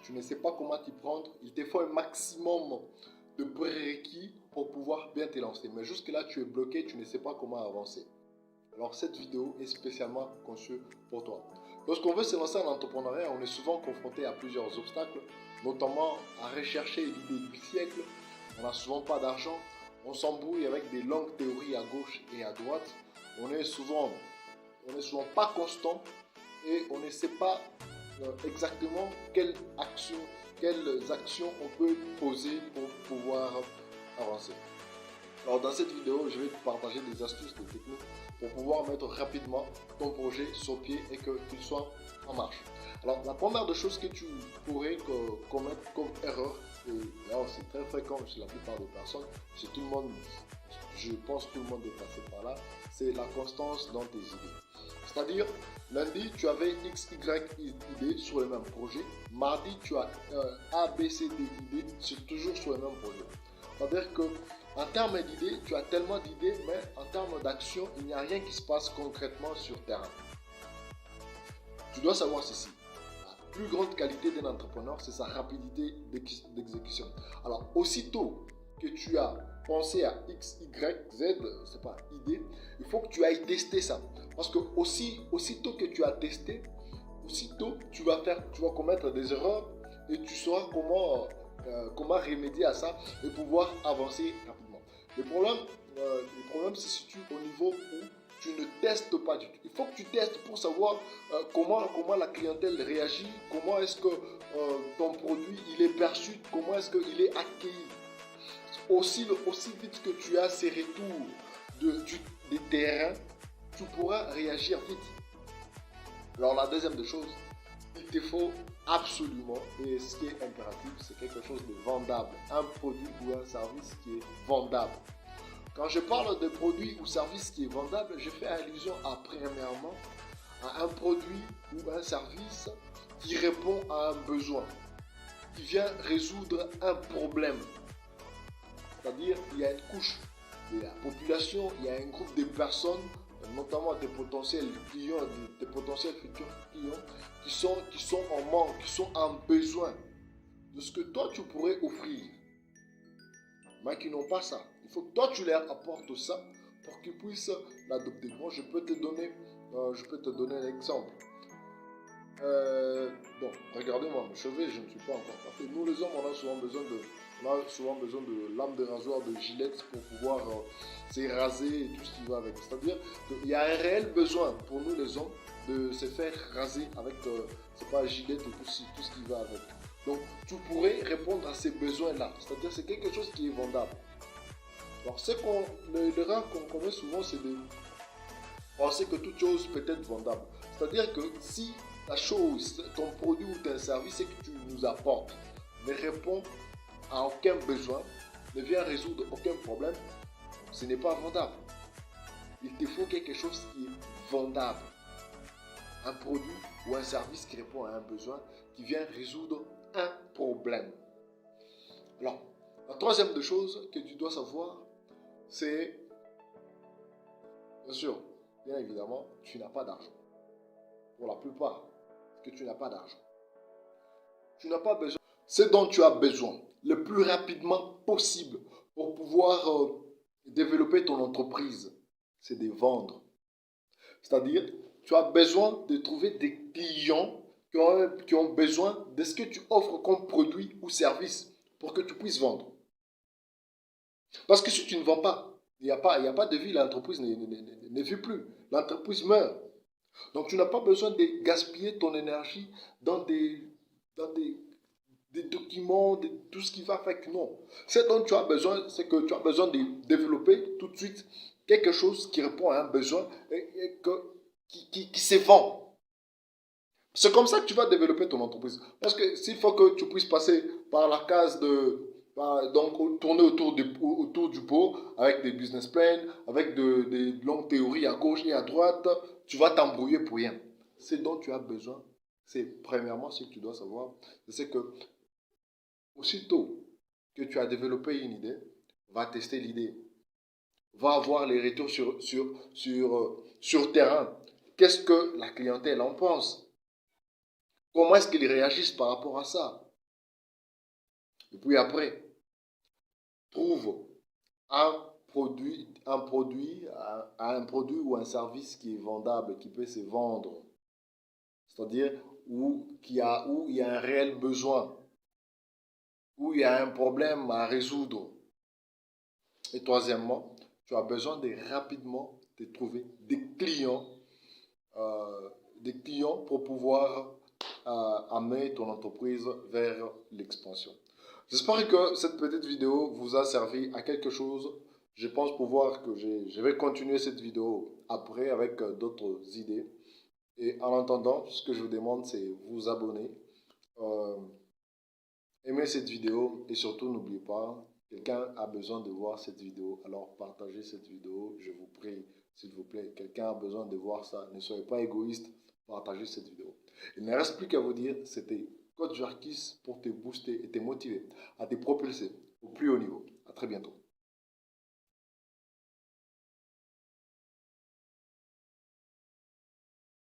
tu ne sais pas comment t'y prendre, il te faut un maximum de prérequis pour pouvoir bien te lancer. Mais jusque-là, tu es bloqué, tu ne sais pas comment avancer. Alors cette vidéo est spécialement conçue pour toi. Lorsqu'on veut se lancer en entrepreneuriat, on est souvent confronté à plusieurs obstacles, notamment à rechercher l'idée du siècle. On n'a souvent pas d'argent, on s'embrouille avec des longues théories à gauche et à droite. On est souvent pas constant et on ne sait pas exactement quelles actions on peut poser pour pouvoir avancer. Alors dans cette vidéo, je vais te partager des astuces, des techniques pour pouvoir mettre rapidement ton projet sur pied et qu'il soit en marche. Alors la première des choses que tu pourrais commettre comme erreur, et là c'est très fréquent chez la plupart des personnes, chez tout le monde, je pense que tout le monde est passé par là, c'est la constance dans tes idées. C'est-à-dire, lundi, tu avais X, Y idées sur le même projet. Mardi, tu as A, B, C, D idées, c'est toujours sur le même projet. C'est-à-dire qu'en termes d'idées, tu as tellement d'idées, mais en termes d'action, il n'y a rien qui se passe concrètement sur terrain. Tu dois savoir ceci. La plus grande qualité d'un entrepreneur, c'est sa rapidité d'exécution. Alors, aussitôt que tu as pensé à X, Y, Z, c'est pas idée, il faut que tu ailles tester ça. Parce que aussitôt que tu as testé, aussitôt tu vas commettre des erreurs et tu sauras comment remédier à ça et pouvoir avancer rapidement. Le problème se situe au niveau où tu ne testes pas du tout. Il faut que tu testes pour savoir comment la clientèle réagit, comment est-ce que ton produit il est perçu, comment est-ce qu'il est accueilli. Aussi vite que tu as ces retours des terrains, tu pourras réagir vite. Alors la deuxième des choses, il te faut absolument, et ce qui est impératif, c'est quelque chose de vendable. Un produit ou un service qui est vendable. Quand je parle de produit ou service qui est vendable, je fais allusion premièrement à un produit ou un service qui répond à un besoin, qui vient résoudre un problème. C'est-à-dire, il y a une couche de la population, il y a un groupe de personnes, notamment des potentiels clients, des potentiels futurs clients, qui sont en manque, qui sont en besoin de ce que toi tu pourrais offrir, mais qui n'ont pas ça. Il faut que toi tu leur apportes ça pour qu'ils puissent l'adopter. Moi, je peux te donner un exemple. Bon, regardez-moi, mes cheveux, je ne suis pas encore parfait. Nous les hommes, on a souvent besoin de lames de rasoir, de gilets pour pouvoir se raser et tout ce qui va avec. C'est-à-dire qu'il y a un réel besoin pour nous les hommes de se faire raser avec, c'est pas gilet et tout ce qui va avec. Donc tu pourrais répondre à ces besoins-là. C'est-à-dire c'est quelque chose qui est vendable. Alors l'erreur qu'on commet souvent, c'est de penser que toute chose peut être vendable. C'est-à-dire que si la chose, ton produit ou ton service que tu nous apportes ne répond à aucun besoin, ne vient résoudre aucun problème, ce n'est pas vendable. Il te faut quelque chose qui est vendable. Un produit ou un service qui répond à un besoin, qui vient résoudre un problème. Alors, la troisième des choses que tu dois savoir, c'est, bien évidemment, tu n'as pas d'argent. Pour la plupart, que tu n'as pas d'argent. Tu n'as pas besoin. Ce dont tu as besoin, le plus rapidement possible pour pouvoir développer ton entreprise, c'est de vendre. C'est-à-dire, tu as besoin de trouver des clients qui ont besoin de ce que tu offres comme produit ou service pour que tu puisses vendre. Parce que si tu ne vends pas, il n'y a pas de vie, l'entreprise ne vit plus. L'entreprise meurt. Donc tu n'as pas besoin de gaspiller ton énergie dans des documents, tout ce qui va faire que non. Ce dont tu as besoin, c'est que tu as besoin de développer tout de suite quelque chose qui répond à un besoin et qui se vend. C'est comme ça que tu vas développer ton entreprise. Parce que s'il faut que tu puisses passer par la case donc tourner autour du pot avec des business plans, avec des longues théories à gauche et à droite, tu vas t'embrouiller pour rien. Ce dont tu as besoin, c'est premièrement ce que tu dois savoir, c'est que aussitôt que tu as développé une idée, va tester l'idée, va avoir les retours sur terrain. Qu'est-ce que la clientèle en pense? Comment est-ce qu'ils réagissent par rapport à ça? Et puis après, trouve un produit ou un service qui est vendable, qui peut se vendre. C'est-à-dire où il y a un réel besoin, où il y a un problème à résoudre. Et troisièmement, tu as besoin de rapidement de trouver des clients pour pouvoir amener ton entreprise vers l'expansion. J'espère que cette petite vidéo vous a servi à quelque chose. Je pense pouvoir que je vais continuer cette vidéo après avec d'autres idées. Et en attendant, ce que je vous demande, c'est vous abonner, euh, aimer cette vidéo et surtout n'oubliez pas, quelqu'un a besoin de voir cette vidéo, alors partagez cette vidéo, je vous prie, s'il vous plaît. Quelqu'un a besoin de voir ça, ne soyez pas égoïste, partagez cette vidéo. Il ne reste plus qu'à vous dire, c'était Coach Jarkis pour te booster et te motiver à te propulser au plus haut niveau. À très bientôt.